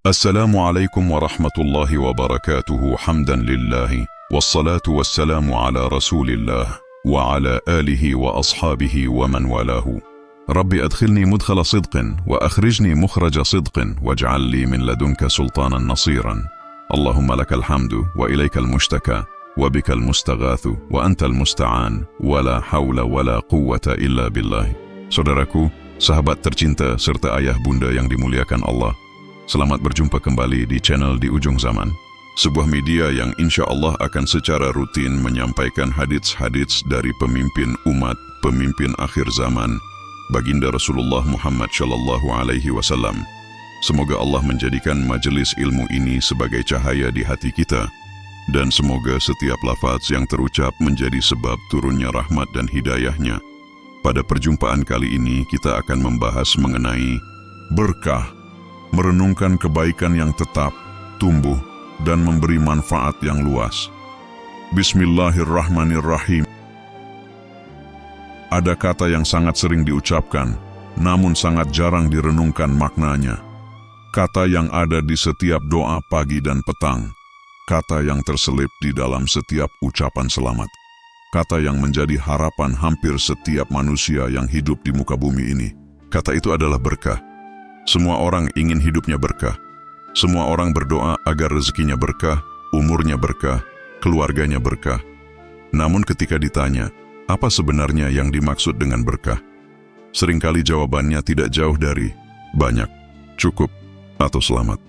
Assalamualaikum warahmatullahi wabarakatuh. Hamdan lillahi wassalatu wassalamu ala rasulillah wa ala alihi wa ashabihi wa man walahu. Rabbi adkhilni mudkhala sidqin wa akhrijni mukhraja sidqin waj'al li min ladunka sultanan nasiran. Allahumma lakal hamdu wa ilaikal mushtaka wa bikal mustaghathu wa antal musta'an wa la hawla wa la quwwata illa billah. Saudaraku, sahabat tercinta serta ayah bunda yang dimuliakan Allah, selamat berjumpa kembali di channel Di Ujung Zaman, sebuah media yang insya Allah akan secara rutin menyampaikan hadits-hadits dari pemimpin umat, pemimpin akhir zaman, baginda Rasulullah Muhammad Shallallahu Alaihi Wasallam. Semoga Allah menjadikan majelis ilmu ini sebagai cahaya di hati kita, dan semoga setiap lafaz yang terucap menjadi sebab turunnya rahmat dan hidayahnya. Pada perjumpaan kali ini kita akan membahas mengenai berkah, merenungkan kebaikan yang tetap, tumbuh, dan memberi manfaat yang luas. Bismillahirrahmanirrahim. Ada kata yang sangat sering diucapkan, namun sangat jarang direnungkan maknanya. Kata yang ada di setiap doa pagi dan petang. Kata yang terselip di dalam setiap ucapan selamat. Kata yang menjadi harapan hampir setiap manusia yang hidup di muka bumi ini. Kata itu adalah berkah. Semua orang ingin hidupnya berkah. Semua orang berdoa agar rezekinya berkah, umurnya berkah, keluarganya berkah. Namun ketika ditanya, apa sebenarnya yang dimaksud dengan berkah? Seringkali jawabannya tidak jauh dari banyak, cukup, atau selamat.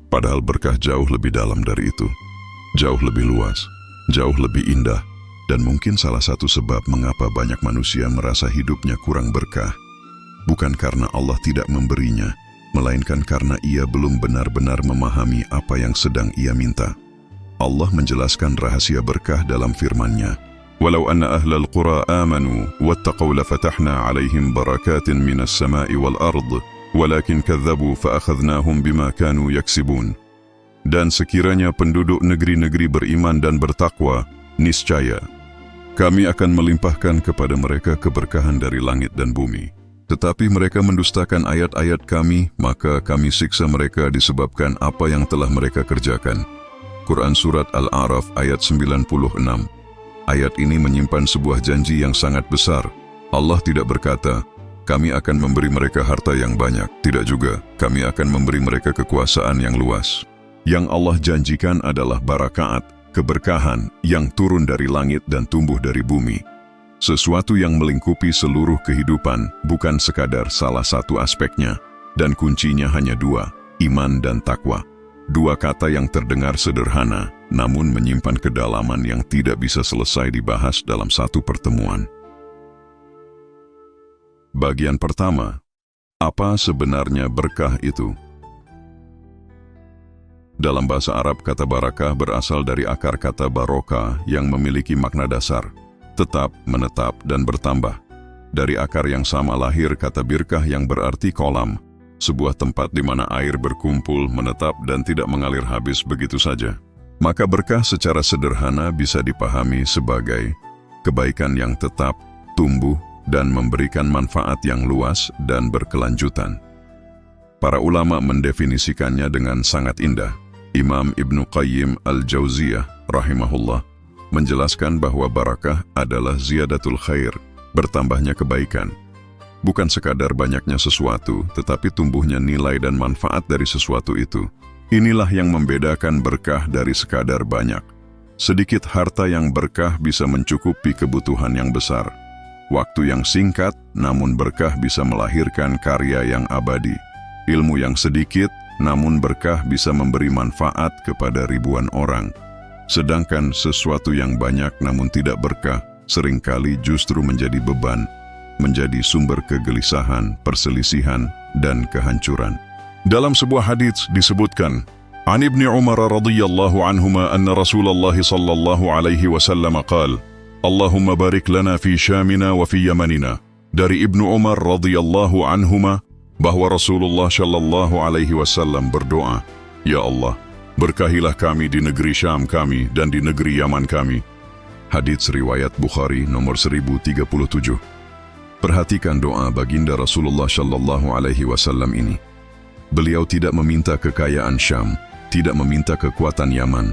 Padahal berkah jauh lebih dalam dari itu. Jauh lebih luas, jauh lebih indah. Dan mungkin salah satu sebab mengapa banyak manusia merasa hidupnya kurang berkah, bukan karena Allah tidak memberinya, melainkan karena ia belum benar-benar memahami apa yang sedang ia minta. Allah menjelaskan rahasia berkah dalam firman-Nya, "Walau anna ahlal qura amanu wattaqaw lafatahna 'alaihim barakatin minas sama'i wal ard, walakin kadzabu fa'akhadnahum bima kanu yaksibun." Dan sekiranya penduduk negeri-negeri beriman dan bertakwa, niscaya kami akan melimpahkan kepada mereka keberkahan dari langit dan bumi. Tetapi mereka mendustakan ayat-ayat kami, maka kami siksa mereka disebabkan apa yang telah mereka kerjakan. Quran Surat Al-A'raf ayat 96. Ayat ini menyimpan sebuah janji yang sangat besar. Allah tidak berkata, kami akan memberi mereka harta yang banyak. Tidak juga, kami akan memberi mereka kekuasaan yang luas. Yang Allah janjikan adalah barakaat, keberkahan yang turun dari langit dan tumbuh dari bumi. Sesuatu yang melingkupi seluruh kehidupan, bukan sekadar salah satu aspeknya. Dan kuncinya hanya dua, iman dan takwa. Dua kata yang terdengar sederhana, namun menyimpan kedalaman yang tidak bisa selesai dibahas dalam satu pertemuan. Bagian pertama, apa sebenarnya berkah itu? Dalam bahasa Arab, kata barakah berasal dari akar kata baroka yang memiliki makna dasar, tetap, menetap, dan bertambah. Dari akar yang sama lahir kata birkah yang berarti kolam, sebuah tempat di mana air berkumpul, menetap, dan tidak mengalir habis begitu saja. Maka berkah secara sederhana bisa dipahami sebagai kebaikan yang tetap, tumbuh, dan memberikan manfaat yang luas dan berkelanjutan. Para ulama mendefinisikannya dengan sangat indah. Imam Ibnu Qayyim Al-Jauziyah rahimahullah menjelaskan bahwa barakah adalah ziyadatul khair, bertambahnya kebaikan. Bukan sekadar banyaknya sesuatu, tetapi tumbuhnya nilai dan manfaat dari sesuatu itu. Inilah yang membedakan berkah dari sekadar banyak. Sedikit harta yang berkah bisa mencukupi kebutuhan yang besar. Waktu yang singkat, namun berkah bisa melahirkan karya yang abadi. Ilmu yang sedikit, namun berkah bisa memberi manfaat kepada ribuan orang. Sedangkan sesuatu yang banyak namun tidak berkah, seringkali justru menjadi beban, menjadi sumber kegelisahan, perselisihan, dan kehancuran. Dalam sebuah hadits disebutkan, An Ibni Umar radhiyallahu anhuma anna Rasulullah sallallahu alaihi wasallam qala, Allahumma barik lana fi Syamina wa fi Yamanina. Dari Ibnu Umar radhiyallahu anhuma, bahwa Rasulullah Shallallahu Alaihi Wasallam berdoa, Ya Allah, berkahilah kami di negeri Syam kami dan di negeri Yaman kami. Hadits riwayat Bukhari nomor 1037. Perhatikan doa baginda Rasulullah Shallallahu Alaihi Wasallam ini. Beliau tidak meminta kekayaan Syam, tidak meminta kekuatan Yaman.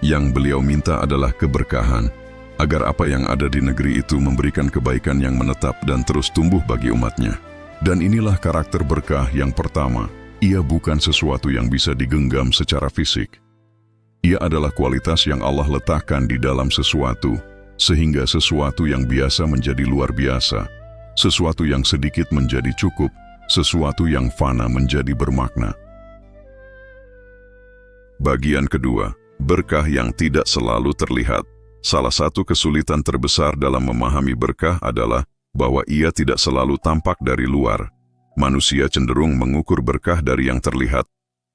Yang beliau minta adalah keberkahan, agar apa yang ada di negeri itu memberikan kebaikan yang menetap dan terus tumbuh bagi umatnya. Dan inilah karakter berkah yang pertama. Ia bukan sesuatu yang bisa digenggam secara fisik. Ia adalah kualitas yang Allah letakkan di dalam sesuatu, sehingga sesuatu yang biasa menjadi luar biasa, sesuatu yang sedikit menjadi cukup, sesuatu yang fana menjadi bermakna. Bagian kedua, berkah yang tidak selalu terlihat. Salah satu kesulitan terbesar dalam memahami berkah adalah bahwa ia tidak selalu tampak dari luar. Manusia cenderung mengukur berkah dari yang terlihat,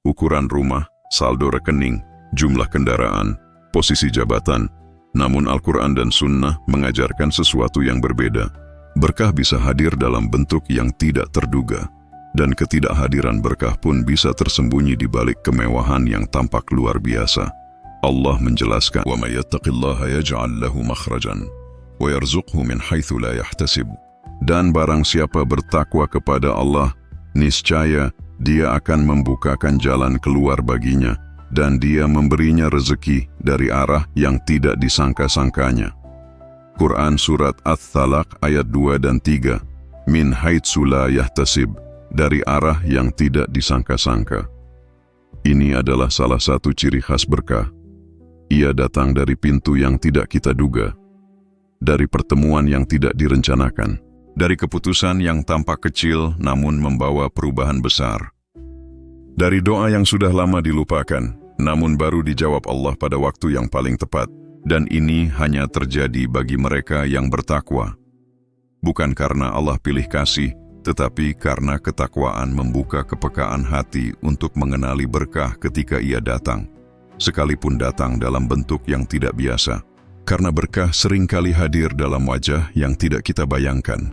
ukuran rumah, saldo rekening, jumlah kendaraan, posisi jabatan. Namun Al-Quran dan Sunnah mengajarkan sesuatu yang berbeda. Berkah bisa hadir dalam bentuk yang tidak terduga, dan ketidakhadiran berkah pun bisa tersembunyi di balik kemewahan yang tampak luar biasa. Allah menjelaskan, "Wa may yattaqillaha yaj'al lahu makhrajan wa yarzuqhu min haitsu la yahtasib." Dan barang siapa bertakwa kepada Allah, niscaya Dia akan membukakan jalan keluar baginya, dan Dia memberinya rezeki dari arah yang tidak disangka-sangkanya. Quran Surat At-Thalaq ayat 2 dan 3, min haitsu la yahtasib, dari arah yang tidak disangka-sangka. Ini adalah salah satu ciri khas berkah. Ia datang dari pintu yang tidak kita duga, dari pertemuan yang tidak direncanakan, dari keputusan yang tampak kecil namun membawa perubahan besar. Dari doa yang sudah lama dilupakan, namun baru dijawab Allah pada waktu yang paling tepat. Dan ini hanya terjadi bagi mereka yang bertakwa. Bukan karena Allah pilih kasih, tetapi karena ketakwaan membuka kepekaan hati untuk mengenali berkah ketika ia datang, sekalipun datang dalam bentuk yang tidak biasa. Karena berkah seringkali hadir dalam wajah yang tidak kita bayangkan.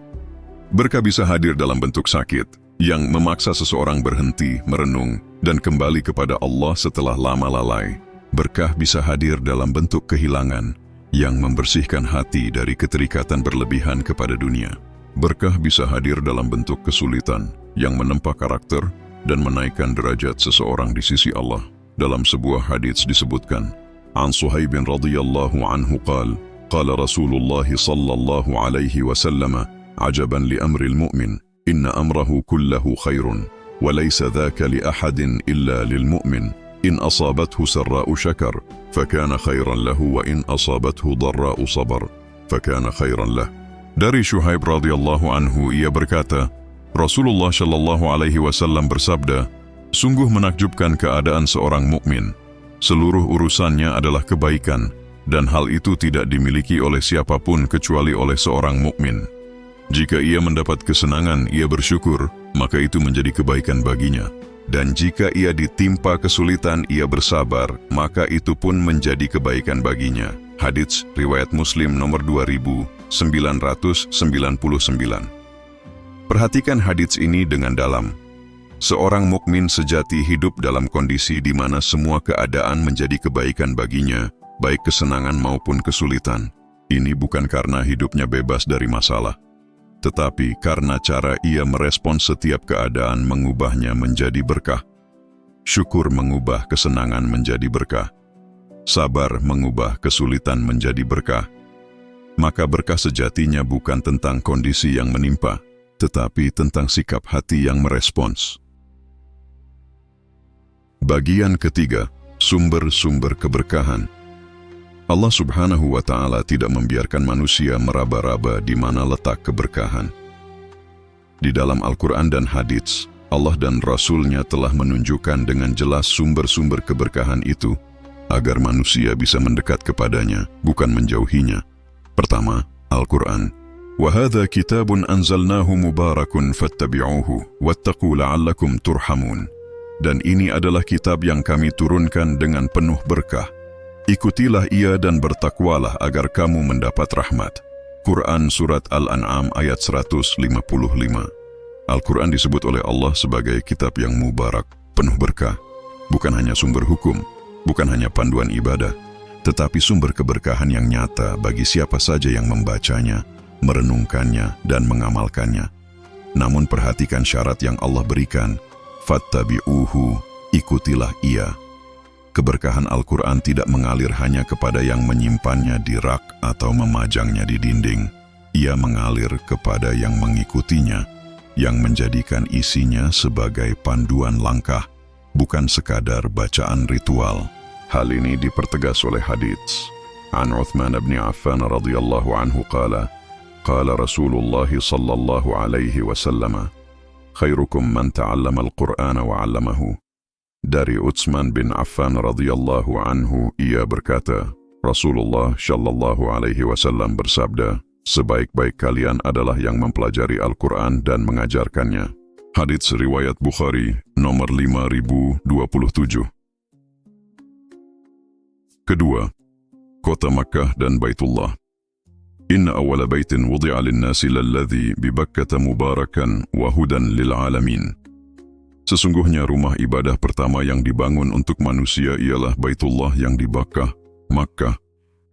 Berkah bisa hadir dalam bentuk sakit, yang memaksa seseorang berhenti, merenung, dan kembali kepada Allah setelah lama lalai. Berkah bisa hadir dalam bentuk kehilangan, yang membersihkan hati dari keterikatan berlebihan kepada dunia. Berkah bisa hadir dalam bentuk kesulitan, yang menempa karakter dan menaikkan derajat seseorang di sisi Allah. Dalam sebuah hadits disebutkan, An Suhaib radhiyallahu anhu qala Rasulullah sallallahu alaihi wasallam, ajaban li amril mu'min, inna amrahu kullahu khairun, wa laysa dhaka li ahadin illa lil mu'min. إن أصابته سراء شكر فكان خيرا له وإن أصابته ضراء صبر فكان خيرا له. Dari Syuhaib radhiyallahu anhu ia berkata, Rasulullah shallallahu alaihi wasallam bersabda, sungguh menakjubkan keadaan seorang mukmin. Seluruh urusannya adalah kebaikan, dan hal itu tidak dimiliki oleh siapapun kecuali oleh seorang mukmin. Jika ia mendapat kesenangan, ia bersyukur, maka itu menjadi kebaikan baginya. Dan jika ia ditimpa kesulitan, ia bersabar, maka itu pun menjadi kebaikan baginya. Hadits riwayat Muslim nomor 2999. Perhatikan hadits ini dengan dalam. Seorang mukmin sejati hidup dalam kondisi di mana semua keadaan menjadi kebaikan baginya, baik kesenangan maupun kesulitan. Ini bukan karena hidupnya bebas dari masalah, tetapi karena cara ia merespons setiap keadaan mengubahnya menjadi berkah. Syukur mengubah kesenangan menjadi berkah. Sabar mengubah kesulitan menjadi berkah. Maka berkah sejatinya bukan tentang kondisi yang menimpa, tetapi tentang sikap hati yang merespons. Bagian ketiga, sumber-sumber keberkahan. Allah subhanahu wa ta'ala tidak membiarkan manusia meraba-raba di mana letak keberkahan. Di dalam Al-Quran dan hadits, Allah dan Rasul-Nya telah menunjukkan dengan jelas sumber-sumber keberkahan itu, agar manusia bisa mendekat kepadanya, bukan menjauhinya. Pertama, Al-Quran. وَهَذَا كِتَابٌ أَنزَلْنَاهُ مُبَارَكٌ فَاتَّبِعُوهُ وَاتَّقُوا لَعَلَّكُمْ تُرْحَمُونَ. Dan ini adalah kitab yang kami turunkan dengan penuh berkah. Ikutilah ia dan bertakwalah agar kamu mendapat rahmat. Quran Surat Al-An'am ayat 155. Al-Quran disebut oleh Allah sebagai kitab yang mubarak, penuh berkah. Bukan hanya sumber hukum, bukan hanya panduan ibadah, tetapi sumber keberkahan yang nyata bagi siapa saja yang membacanya, merenungkannya, dan mengamalkannya. Namun perhatikan syarat yang Allah berikan, fattabi'uhu, ikutilah ia. Keberkahan Al-Quran tidak mengalir hanya kepada yang menyimpannya di rak atau memajangnya di dinding. Ia mengalir kepada yang mengikutinya, yang menjadikan isinya sebagai panduan langkah, bukan sekadar bacaan ritual. Hal ini dipertegas oleh hadits. An Uthman bin Affan radhiyallahu anhu qala Rasulullah sallallahu alaihi wasallam, khairukum man ta'allama al-Qur'ana wa 'allamahu. Dari Utsman bin Affan radhiyallahu anhu, ia berkata, Rasulullah sallallahu alaihi wasallam bersabda, sebaik-baik kalian adalah yang mempelajari Al-Quran dan mengajarkannya. Hadits riwayat Bukhari nomor 5027. Kedua, kota Makkah dan Baitullah. Inna awwala baitin wudi'a lin-nasi lalladhi bi Bakkah mubarakan wa hudan lil alamin. Sesungguhnya rumah ibadah pertama yang dibangun untuk manusia ialah Baitullah yang di Bakkah, Makkah,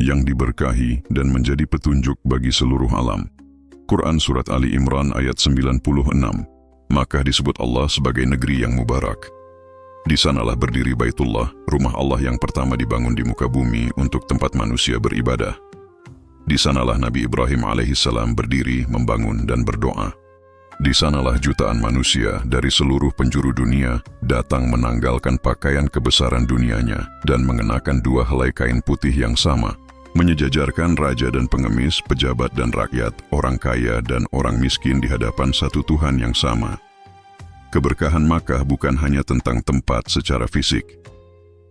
yang diberkahi dan menjadi petunjuk bagi seluruh alam. Quran Surat Ali Imran ayat 96. Makkah disebut Allah sebagai negeri yang mubarak. Di sanalah berdiri Baitullah, rumah Allah yang pertama dibangun di muka bumi untuk tempat manusia beribadah. Di sanalah Nabi Ibrahim alaihissalam berdiri, membangun dan berdoa. Di sanalah jutaan manusia dari seluruh penjuru dunia datang menanggalkan pakaian kebesaran dunianya dan mengenakan dua helai kain putih yang sama, menyejajarkan raja dan pengemis, pejabat dan rakyat, orang kaya dan orang miskin di hadapan satu Tuhan yang sama. Keberkahan Makkah bukan hanya tentang tempat secara fisik.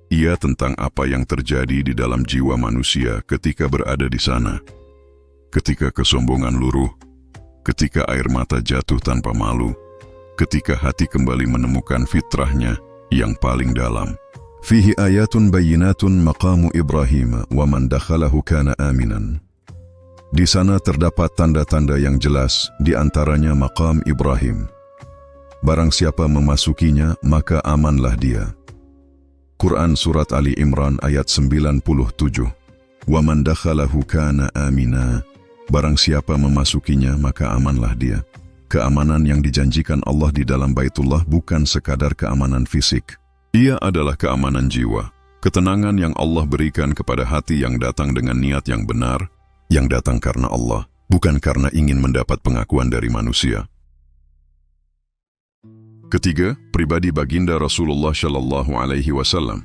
Ia tentang apa yang terjadi di dalam jiwa manusia ketika berada di sana. Ketika kesombongan luruh, ketika air mata jatuh tanpa malu, ketika hati kembali menemukan fitrahnya yang paling dalam. Fihi ayatun bayyinatun maqamu Ibrahim wa man dakhalahu kana aminan. Di sana terdapat tanda-tanda yang jelas, di antaranya maqam Ibrahim. Barang siapa memasukinya, maka amanlah dia. Quran Surat Ali Imran ayat 97. Wa man dakhalahu kana amina. Barang siapa memasukinya, maka amanlah dia. Keamanan yang dijanjikan Allah di dalam Baitullah bukan sekadar keamanan fisik. Ia adalah keamanan jiwa, ketenangan yang Allah berikan kepada hati yang datang dengan niat yang benar, yang datang karena Allah, bukan karena ingin mendapat pengakuan dari manusia. Ketiga, pribadi baginda Rasulullah Shallallahu Alaihi Wasallam.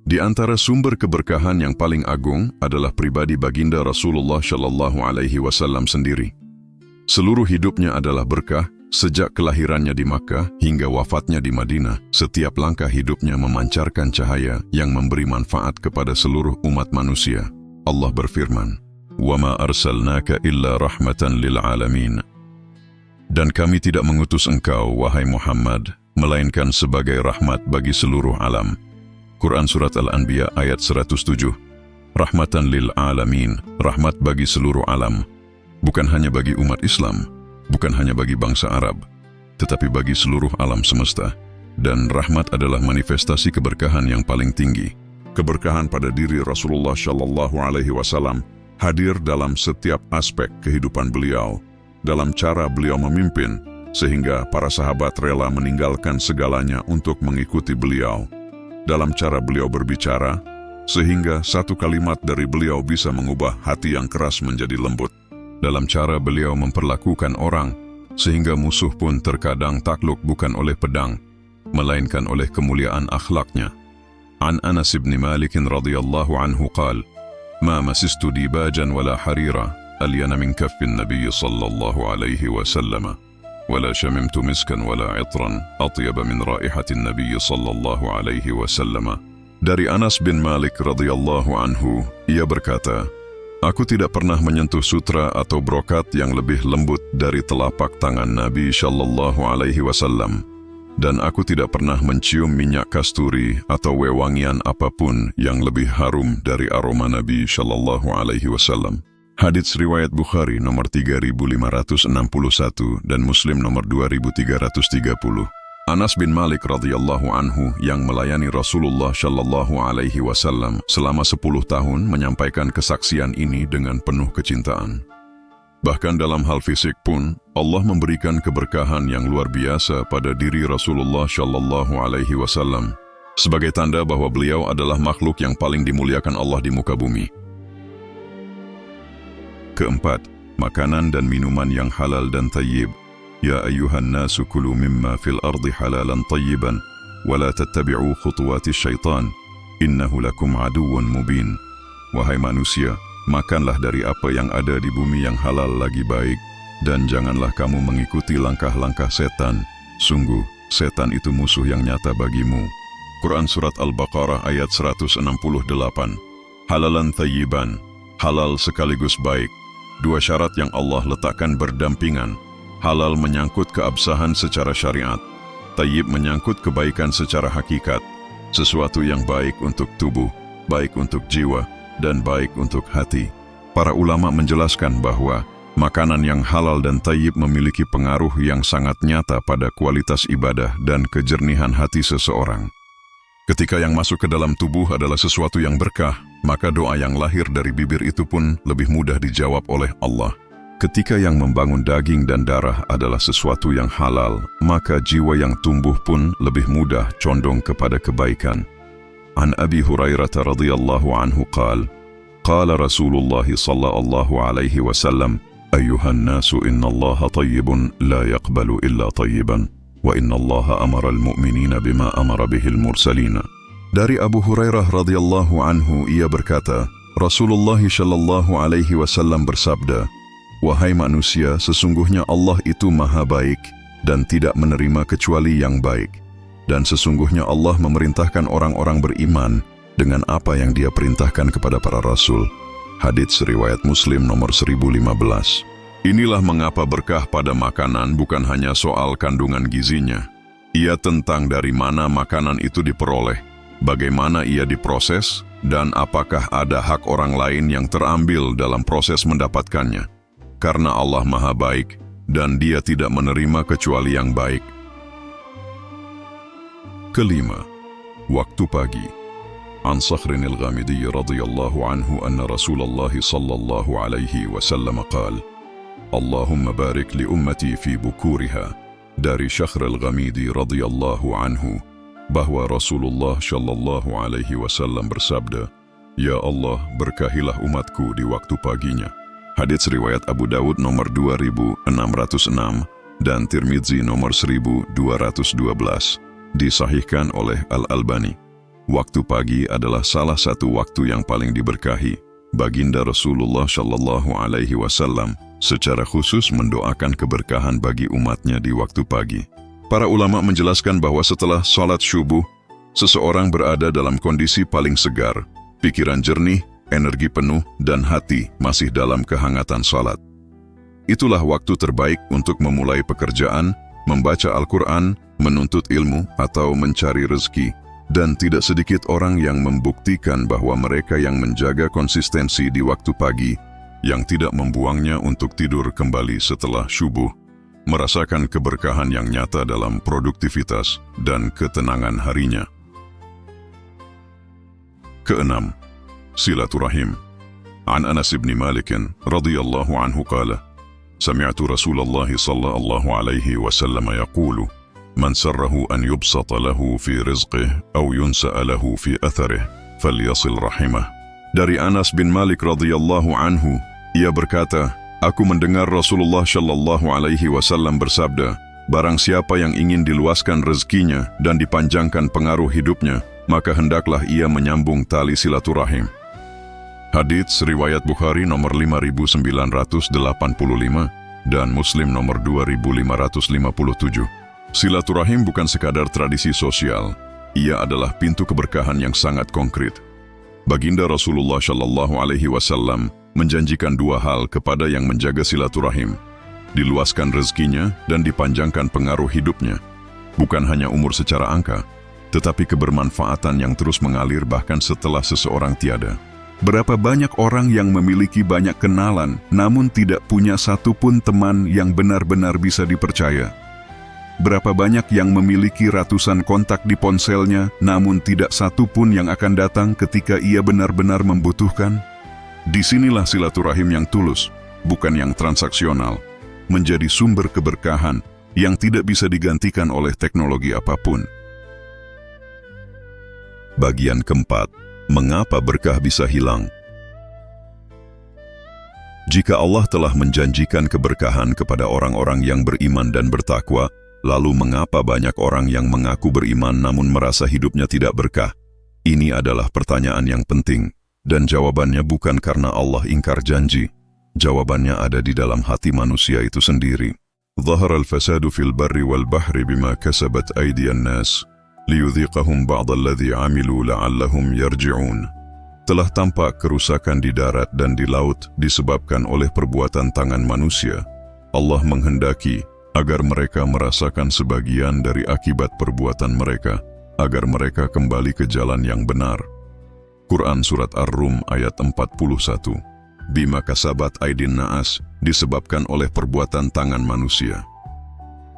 Di antara sumber keberkahan yang paling agung adalah pribadi baginda Rasulullah Shallallahu Alaihi Wasallam sendiri. Seluruh hidupnya adalah berkah, sejak kelahirannya di Makkah hingga wafatnya di Madinah. Setiap langkah hidupnya memancarkan cahaya yang memberi manfaat kepada seluruh umat manusia. Allah berfirman, "Wa ma arsalnaka illa rahmatan lil alamin." Dan kami tidak mengutus engkau, wahai Muhammad, melainkan sebagai rahmat bagi seluruh alam. Quran Surat Al-Anbiya ayat 107. Rahmatan lil alamin, rahmat bagi seluruh alam. Bukan hanya bagi umat Islam, bukan hanya bagi bangsa Arab, tetapi bagi seluruh alam semesta. Dan rahmat adalah manifestasi keberkahan yang paling tinggi. Keberkahan pada diri Rasulullah Shallallahu Alaihi Wasallam hadir dalam setiap aspek kehidupan beliau, dalam cara beliau memimpin, sehingga para sahabat rela meninggalkan segalanya untuk mengikuti beliau, dalam cara beliau berbicara, sehingga satu kalimat dari beliau bisa mengubah hati yang keras menjadi lembut, dalam cara beliau memperlakukan orang, sehingga musuh pun terkadang takluk bukan oleh pedang, melainkan oleh kemuliaan akhlaknya. An Anas bin Malik radhiyallahu anhu qala, "Ma masistu dibajan wala harira alyana min kaffin Nabiy sallallahu alaihi wasallam, wala shamimtu miskan wala 'itran atyaba min raihatin Nabiy sallallahu alaihi wasallam." Dari Anas bin Malik radhiyallahu anhu, ia berkata, "Aku tidak pernah menyentuh sutra atau brokat yang lebih lembut dari telapak tangan Nabi sallallahu alaihi wasallam, dan aku tidak pernah mencium minyak kasturi atau wewangian apapun yang lebih harum dari aroma Nabi sallallahu alaihi wasallam." Hadits riwayat Bukhari nomor 3561 dan Muslim nomor 2330. Anas bin Malik radhiyallahu anhu yang melayani Rasulullah Shallallahu Alaihi Wasallam selama 10 tahun menyampaikan kesaksian ini dengan penuh kecintaan. Bahkan dalam hal fisik pun, Allah memberikan keberkahan yang luar biasa pada diri Rasulullah Shallallahu Alaihi Wasallam sebagai tanda bahwa beliau adalah makhluk yang paling dimuliakan Allah di muka bumi. Keempat, makanan dan minuman yang halal dan tayyib. Ya ayyuhan nasu kulu mimma fil ardi halalan tayyiban, wa la tattabi'u khutuwati syaitan, innahu lakum aduwwun mubin. Wahai manusia, makanlah dari apa yang ada di bumi yang halal lagi baik, dan janganlah kamu mengikuti langkah-langkah setan. Sungguh, setan itu musuh yang nyata bagimu. Quran Surat Al-Baqarah ayat 168. Halalan tayyiban, halal sekaligus baik. Dua syarat yang Allah letakkan berdampingan. Halal menyangkut keabsahan secara syariat. Tayyib menyangkut kebaikan secara hakikat. Sesuatu yang baik untuk tubuh, baik untuk jiwa, dan baik untuk hati. Para ulama menjelaskan bahwa makanan yang halal dan tayyib memiliki pengaruh yang sangat nyata pada kualitas ibadah dan kejernihan hati seseorang. Ketika yang masuk ke dalam tubuh adalah sesuatu yang berkah, maka doa yang lahir dari bibir itu pun lebih mudah dijawab oleh Allah. Ketika yang membangun daging dan darah adalah sesuatu yang halal, maka jiwa yang tumbuh pun lebih mudah condong kepada kebaikan. An Abi Hurairah radhiyallahu anhu qala Rasulullah sallallahu alaihi wasallam, ayyuhan nasu innallaha tayyibun la yaqbalu illa tayyiban, wa innallaha amara al-mu'minina bima amara bihil mursalina. Dari Abu Hurairah radhiyallahu anhu ia berkata, Rasulullah sallallahu alaihi wasallam bersabda, wahai manusia, sesungguhnya Allah itu maha baik dan tidak menerima kecuali yang baik. Dan sesungguhnya Allah memerintahkan orang-orang beriman dengan apa yang Dia perintahkan kepada para rasul. Hadits riwayat Muslim nomor 1015. Inilah mengapa berkah pada makanan bukan hanya soal kandungan gizinya. Ia tentang dari mana makanan itu diperoleh, bagaimana ia diproses, dan apakah ada hak orang lain yang terambil dalam proses mendapatkannya. Karena Allah maha baik dan Dia tidak menerima kecuali yang baik. Kelima, waktu pagi. An Sakhrin al-Ghamidi radhiyallahu anhu anna Rasulullah sallallahu alaihi wasallam qala, Allahumma barik li ummati fi bukuriha. Dari Sakhr al-Ghamidi radhiyallahu anhu bahwa Rasulullah sallallahu alaihi wasallam bersabda, Ya Allah, berkahilah umatku di waktu paginya. Hadits riwayat Abu Dawud nomor 2606 dan Tirmidzi nomor 1212, disahihkan oleh Al-Albani. Waktu pagi adalah salah satu waktu yang paling diberkahi. Baginda Rasulullah Shallallahu Alaihi Wasallam secara khusus mendoakan keberkahan bagi umatnya di waktu pagi. Para ulama menjelaskan bahwa setelah salat subuh, seseorang berada dalam kondisi paling segar, pikiran jernih, energi penuh, dan hati masih dalam kehangatan salat. Itulah waktu terbaik untuk memulai pekerjaan, membaca Al-Quran, menuntut ilmu, atau mencari rezeki. Dan tidak sedikit orang yang membuktikan bahwa mereka yang menjaga konsistensi di waktu pagi, yang tidak membuangnya untuk tidur kembali setelah subuh, merasakan keberkahan yang nyata dalam produktivitas dan ketenangan harinya. Keenam, silaturahim. An Anas bin Malik radhiyallahu anhu qala, Sami'tu Rasulullah sallallahu alaihi wasallam yaqulu, Man sarrahu an yubsata lahu fi rizqih aw yunsa'a lahu fi atharih falyasil rahimah. Dari Anas bin Malik radhiyallahu anhu, ia berkata, Aku mendengar Rasulullah sallallahu alaihi wasallam bersabda, Barang siapa yang ingin diluaskan rezekinya dan dipanjangkan pengaruh hidupnya, maka hendaklah ia menyambung tali silaturahim. Hadits riwayat Bukhari nomor 5985 dan Muslim nomor 2557. Silaturahim bukan sekadar tradisi sosial, ia adalah pintu keberkahan yang sangat konkret. Baginda Rasulullah Shallallahu Alaihi Wasallam menjanjikan dua hal kepada yang menjaga silaturahim, diluaskan rezekinya dan dipanjangkan pengaruh hidupnya. Bukan hanya umur secara angka, tetapi kebermanfaatan yang terus mengalir bahkan setelah seseorang tiada. Berapa banyak orang yang memiliki banyak kenalan, namun tidak punya satupun teman yang benar-benar bisa dipercaya. Berapa banyak yang memiliki ratusan kontak di ponselnya, namun tidak satu pun yang akan datang ketika ia benar-benar membutuhkan? Disinilah silaturahim yang tulus, bukan yang transaksional, menjadi sumber keberkahan yang tidak bisa digantikan oleh teknologi apapun. Bagian keempat, mengapa berkah bisa hilang? Jika Allah telah menjanjikan keberkahan kepada orang-orang yang beriman dan bertakwa, lalu mengapa banyak orang yang mengaku beriman namun merasa hidupnya tidak berkah? Ini adalah pertanyaan yang penting, dan jawabannya bukan karena Allah ingkar janji. Jawabannya ada di dalam hati manusia itu sendiri. Zahara al-fasadu fil barri wal bahri bima kasabat aydiyan nas, liyudhiqahum ba'd alladhi 'amilu la'allahum yarji'un. Telah tampak kerusakan di darat dan di laut disebabkan oleh perbuatan tangan manusia. Allah menghendaki agar mereka merasakan sebagian dari akibat perbuatan mereka, agar mereka kembali ke jalan yang benar. Quran Surat Ar-Rum ayat 41. Bima kasabat aydin naas disebabkan oleh perbuatan tangan manusia.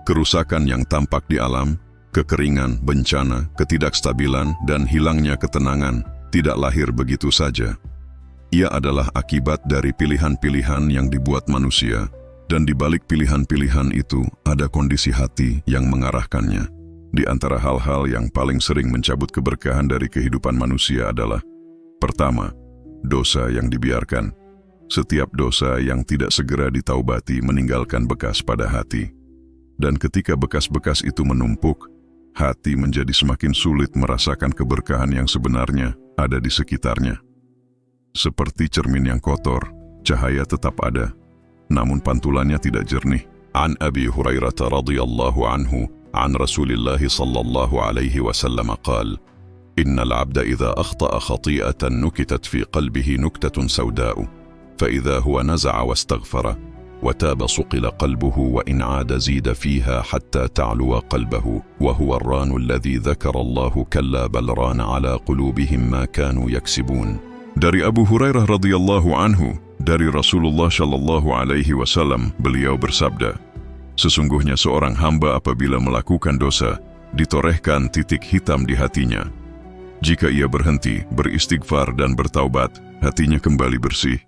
Kerusakan yang tampak di alam, kekeringan, bencana, ketidakstabilan, dan hilangnya ketenangan tidak lahir begitu saja. Ia adalah akibat dari pilihan-pilihan yang dibuat manusia, dan di balik pilihan-pilihan itu ada kondisi hati yang mengarahkannya. Di antara hal-hal yang paling sering mencabut keberkahan dari kehidupan manusia adalah: pertama, dosa yang dibiarkan. Setiap dosa yang tidak segera ditaubati meninggalkan bekas pada hati. Dan ketika bekas-bekas itu menumpuk, hati menjadi semakin sulit merasakan keberkahan yang sebenarnya ada di sekitarnya. Seperti cermin yang kotor, cahaya tetap ada, namun pantulannya tidak jernih. An Abi Hurairah radhiyallahu anhu, an Rasulillah sallallahu alaihi wasallam qala: Innal 'abda idza akhta'a khati'atan nukitat fi qalbihi nuktatun sawda'u, fa idza huwa naza'a wastaghfara وتاب صقل قلبه وإن عاد زيد فيها حتى تعلو قلبه وهو الران الذي ذكر الله كلا بل ران على قلوبهم ما كانوا يكسبون. Dari Abu Hurairah radhiyallahu anhu, dari Rasulullah shallallahu alaihi wasallam, beliau bersabda, sesungguhnya seorang hamba apabila melakukan dosa, ditorehkan titik hitam di hatinya. Jika ia berhenti, beristighfar dan bertaubat, hatinya kembali bersih.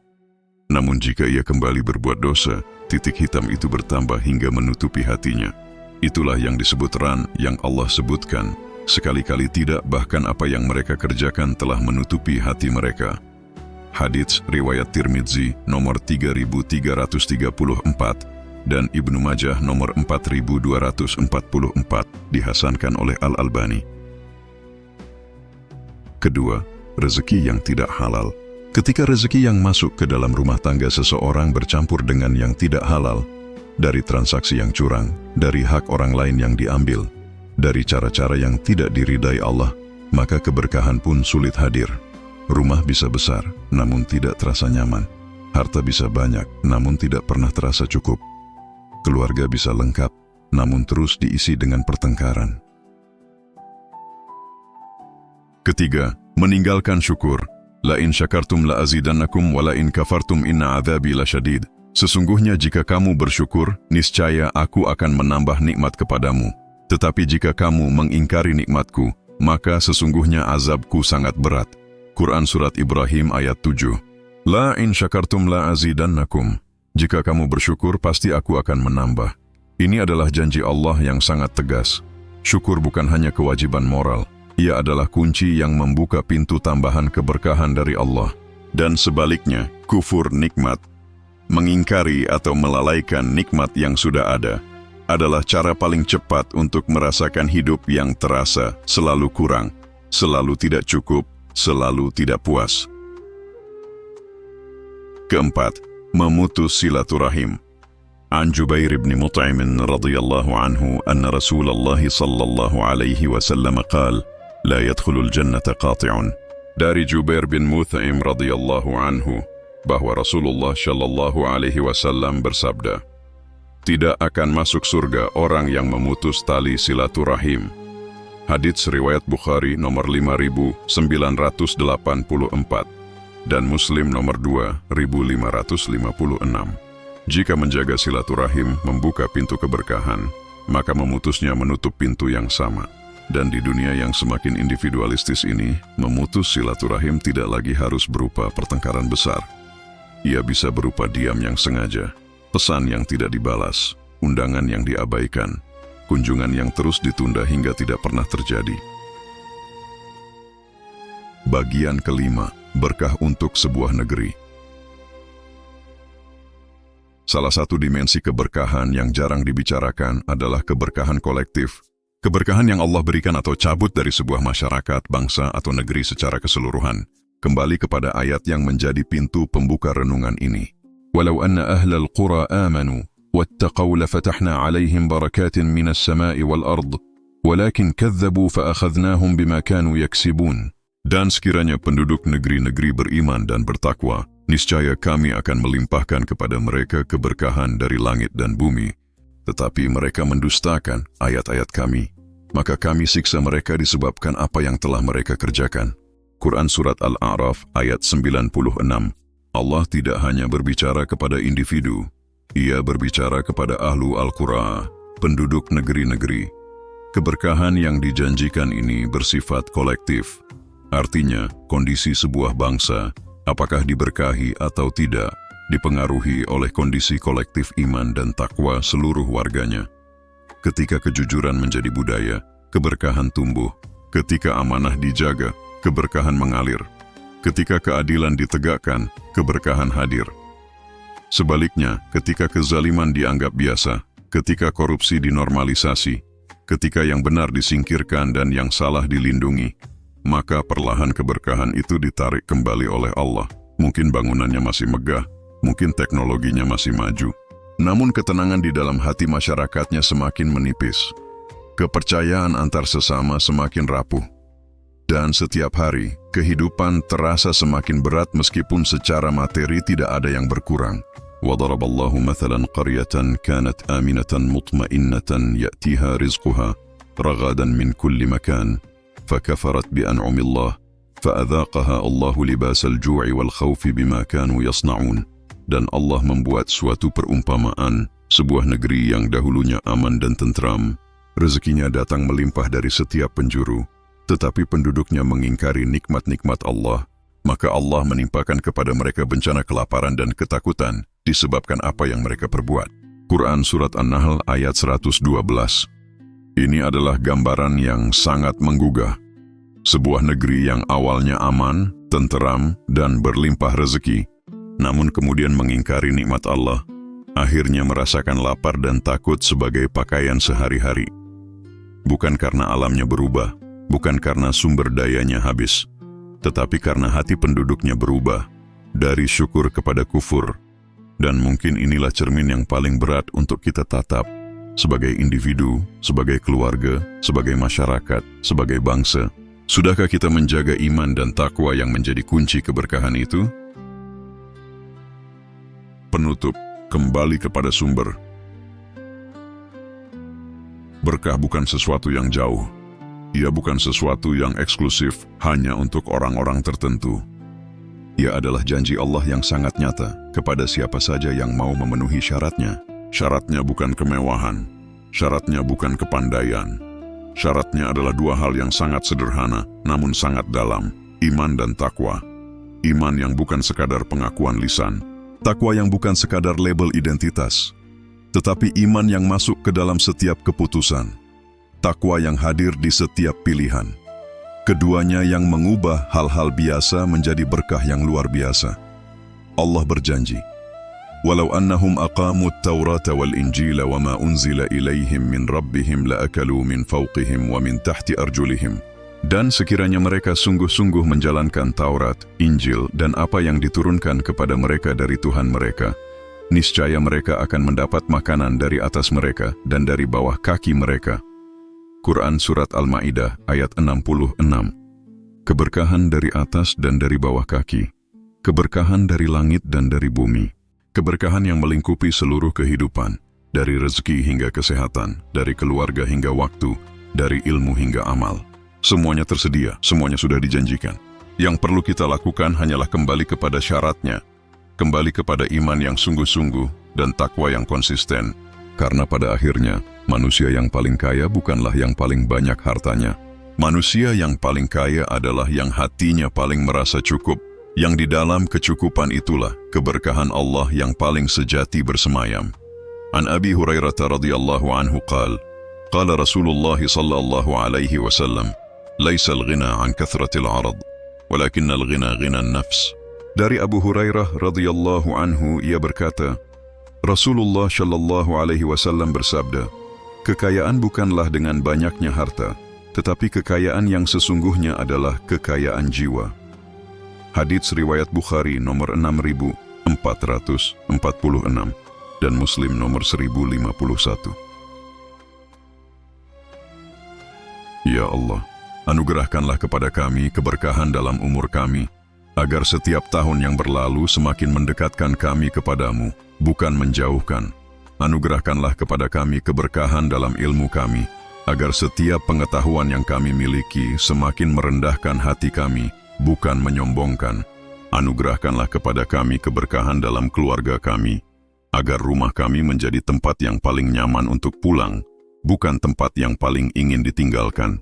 Namun jika ia kembali berbuat dosa, titik hitam itu bertambah hingga menutupi hatinya. Itulah yang disebut ran yang Allah sebutkan. Sekali-kali tidak, bahkan apa yang mereka kerjakan telah menutupi hati mereka. Hadits riwayat Tirmidzi nomor 3334 dan Ibnu Majah nomor 4244 dihasankan oleh Al-Albani. Kedua, rezeki yang tidak halal. Ketika rezeki yang masuk ke dalam rumah tangga seseorang bercampur dengan yang tidak halal, dari transaksi yang curang, dari hak orang lain yang diambil, dari cara-cara yang tidak diridai Allah, maka keberkahan pun sulit hadir. Rumah bisa besar, namun tidak terasa nyaman. Harta bisa banyak, namun tidak pernah terasa cukup. Keluarga bisa lengkap, namun terus diisi dengan pertengkaran. Ketiga, meninggalkan syukur. La in syakartum la azidannakum wa la in kafartum inna adzabi lasyadid. Sesungguhnya jika kamu bersyukur, niscaya aku akan menambah nikmat kepadamu. Tetapi jika kamu mengingkari nikmatku, maka sesungguhnya azabku sangat berat. Quran Surat Ibrahim ayat 7. La in syakartum la azidannakum. Jika kamu bersyukur, pasti aku akan menambah. Ini adalah janji Allah yang sangat tegas. Syukur bukan hanya kewajiban moral. Ia adalah kunci yang membuka pintu tambahan keberkahan dari Allah. Dan sebaliknya, kufur nikmat, mengingkari atau melalaikan nikmat yang sudah ada, adalah cara paling cepat untuk merasakan hidup yang terasa selalu kurang, selalu tidak cukup, selalu tidak puas. Keempat, memutus silaturahim. An Jubair bin Mut'im radhiyallahu anhu anna Rasulullah sallallahu alaihi wasallam qala: La yadkhulul jannata qati'un. Dari Jubair bin Mut'im radhiyallahu anhu bahwa Rasulullah shallallahu alaihi wasallam bersabda, tidak akan masuk surga orang yang memutus tali silaturahim. Hadits riwayat Bukhari nomor 5984 dan Muslim nomor 2556. Jika menjaga silaturahim membuka pintu keberkahan, maka memutusnya menutup pintu yang sama. Dan di dunia yang semakin individualistis ini, memutus silaturahim tidak lagi harus berupa pertengkaran besar. Ia bisa berupa diam yang sengaja, pesan yang tidak dibalas, undangan yang diabaikan, kunjungan yang terus ditunda hingga tidak pernah terjadi. Bagian kelima, berkah untuk sebuah negeri. Salah satu dimensi keberkahan yang jarang dibicarakan adalah keberkahan kolektif. Keberkahan yang Allah berikan atau cabut dari sebuah masyarakat, bangsa, atau negeri secara keseluruhan. Kembali kepada ayat yang menjadi pintu pembuka renungan ini. Walau anna ahlal qura amanu, wattaqaw lafatahna alaihim barakatin minas sama'i wal ard, walakin kadzabu fa'akhadnahum bima kanu yaksibun. Dan sekiranya penduduk negeri-negeri beriman dan bertakwa, niscaya kami akan melimpahkan kepada mereka keberkahan dari langit dan bumi. Tetapi mereka mendustakan ayat-ayat kami, maka kami siksa mereka disebabkan apa yang telah mereka kerjakan. Quran Surat Al-A'raf ayat 96. Allah tidak hanya berbicara kepada individu, Ia berbicara kepada ahlu Al-Qura, penduduk negeri-negeri. Keberkahan yang dijanjikan ini bersifat kolektif. Artinya, kondisi sebuah bangsa, apakah diberkahi atau tidak, dipengaruhi oleh kondisi kolektif iman dan takwa seluruh warganya. Ketika kejujuran menjadi budaya, keberkahan tumbuh. Ketika amanah dijaga, keberkahan mengalir. Ketika keadilan ditegakkan, keberkahan hadir. Sebaliknya, ketika kezaliman dianggap biasa, ketika korupsi dinormalisasi, ketika yang benar disingkirkan dan yang salah dilindungi, maka perlahan keberkahan itu ditarik kembali oleh Allah. Mungkin bangunannya masih megah, mungkin teknologinya masih maju, namun ketenangan di dalam hati masyarakatnya semakin menipis. Kepercayaan antar sesama semakin rapuh. Dan setiap hari, kehidupan terasa semakin berat meskipun secara materi tidak ada yang berkurang. وَضَرَبَ اللَّهُ مَثَلًا قَرْيَةً كَانَتْ آمِنَةً مُطْمَئِنَّةً يَأْتِيهَا رِزْقُهَا رَغَدًا مِنْ كُلِّ مَكَانٍ فَكَفَرَتْ بِأَنْعُمِ اللَّهِ فَأَذَاقَهَا اللَّهُ لِبَاسَ الْجُوعِ وَالْخَوْفِ بِمَا كَانُوا يَصْنَعُونَ. Dan Allah membuat suatu perumpamaan, sebuah negeri yang dahulunya aman dan tentram, rezekinya datang melimpah dari setiap penjuru, tetapi penduduknya mengingkari nikmat-nikmat Allah, maka Allah menimpakan kepada mereka bencana kelaparan dan ketakutan disebabkan apa yang mereka perbuat. Quran Surat An-Nahl ayat 112. Ini adalah gambaran yang sangat menggugah. Sebuah negeri yang awalnya aman, tenteram, dan berlimpah rezeki, namun kemudian mengingkari nikmat Allah, akhirnya merasakan lapar dan takut sebagai pakaian sehari-hari. Bukan karena alamnya berubah, bukan karena sumber dayanya habis, tetapi karena hati penduduknya berubah, dari syukur kepada kufur. Dan mungkin inilah cermin yang paling berat untuk kita tatap, sebagai individu, sebagai keluarga, sebagai masyarakat, sebagai bangsa. Sudahkah kita menjaga iman dan takwa yang menjadi kunci keberkahan itu? Penutup, kembali kepada sumber. Berkah bukan sesuatu yang jauh. Ia bukan sesuatu yang eksklusif hanya untuk orang-orang tertentu. Ia adalah janji Allah yang sangat nyata kepada siapa saja yang mau memenuhi syaratnya. Syaratnya bukan kemewahan, syaratnya bukan kepandaian. Syaratnya adalah dua hal yang sangat sederhana, namun sangat dalam, iman dan takwa. Iman yang bukan sekadar pengakuan lisan, takwa yang bukan sekadar label identitas, tetapi iman yang masuk ke dalam setiap keputusan, takwa yang hadir di setiap pilihan. Keduanya yang mengubah hal-hal biasa menjadi berkah yang luar biasa. Allah berjanji, "Walau annahum aqamu at-taurata wal-injila wa ma unzila ilaihim min rabbihim la'akalu min fawqihim wa min tahti arjulihim." Dan sekiranya mereka sungguh-sungguh menjalankan Taurat, Injil, dan apa yang diturunkan kepada mereka dari Tuhan mereka, niscaya mereka akan mendapat makanan dari atas mereka dan dari bawah kaki mereka. Quran Surat Al-Ma'idah ayat 66. Keberkahan dari atas dan dari bawah kaki. Keberkahan dari langit dan dari bumi. Keberkahan yang melingkupi seluruh kehidupan, dari rezeki hingga kesehatan, dari keluarga hingga waktu, dari ilmu hingga amal. Semuanya tersedia, semuanya sudah dijanjikan. Yang perlu kita lakukan hanyalah kembali kepada syaratnya, kembali kepada iman yang sungguh-sungguh dan takwa yang konsisten. Karena pada akhirnya, manusia yang paling kaya bukanlah yang paling banyak hartanya. Manusia yang paling kaya adalah yang hatinya paling merasa cukup, yang di dalam kecukupan itulah keberkahan Allah yang paling sejati bersemayam. An Abi Hurairah radhiyallahu anhu qala, qala Rasulullah sallallahu alaihi wasallam, laisa al-ghina an kathratil 'arad, walakin al-ghina ghina an-nafs. Dari Abu Hurairah radhiyallahu anhu ia berkata, Rasulullah sallallahu alaihi wasallam bersabda, kekayaan bukanlah dengan banyaknya harta, tetapi kekayaan yang sesungguhnya adalah kekayaan jiwa. Hadits riwayat Bukhari nomor 6446 dan Muslim nomor 1051. Ya Allah, anugerahkanlah kepada kami keberkahan dalam umur kami, agar setiap tahun yang berlalu semakin mendekatkan kami kepadamu, bukan menjauhkan. Anugerahkanlah kepada kami keberkahan dalam ilmu kami, agar setiap pengetahuan yang kami miliki semakin merendahkan hati kami, bukan menyombongkan. Anugerahkanlah kepada kami keberkahan dalam keluarga kami, agar rumah kami menjadi tempat yang paling nyaman untuk pulang, bukan tempat yang paling ingin ditinggalkan.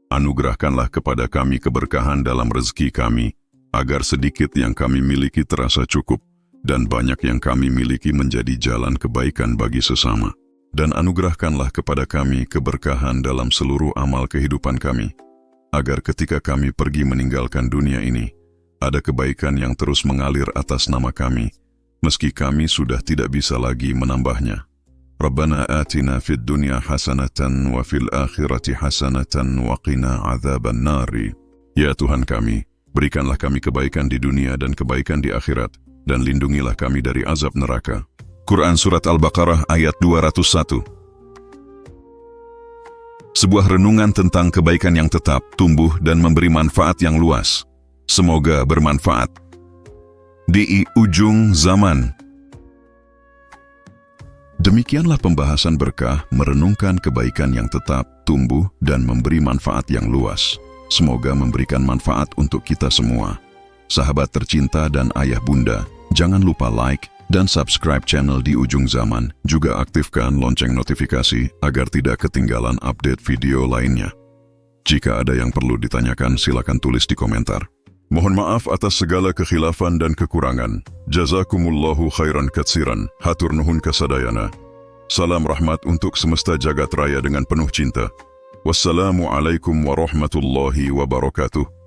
Anugerahkanlah kepada kami keberkahan dalam rezeki kami, agar sedikit yang kami miliki terasa cukup, dan banyak yang kami miliki menjadi jalan kebaikan bagi sesama. Dan anugerahkanlah kepada kami keberkahan dalam seluruh amal kehidupan kami, agar ketika kami pergi meninggalkan dunia ini, ada kebaikan yang terus mengalir atas nama kami, meski kami sudah tidak bisa lagi menambahnya. Rabbana atina fid dunya hasanatan wa fil akhirati hasanatan wa qina adzaban nari. Ya Tuhan kami, berikanlah kami kebaikan di dunia dan kebaikan di akhirat, dan lindungilah kami dari azab neraka. Quran Surat Al-Baqarah ayat 201. Sebuah renungan tentang kebaikan yang tetap, tumbuh, dan memberi manfaat yang luas. Semoga bermanfaat. Di ujung zaman. Demikianlah pembahasan berkah merenungkan kebaikan yang tetap, tumbuh, dan memberi manfaat yang luas. Semoga memberikan manfaat untuk kita semua. Sahabat tercinta dan ayah bunda, jangan lupa like dan subscribe channel Di Ujung Zaman, juga aktifkan lonceng notifikasi agar tidak ketinggalan update video lainnya. Jika ada yang perlu ditanyakan, silakan tulis di komentar. Mohon maaf atas segala kekhilafan dan kekurangan. Jazakumullahu khairan katsiran, hatur nuhun kasadayana. Salam rahmat untuk semesta jagat raya dengan penuh cinta. Wassalamualaikum warahmatullahi wabarakatuh.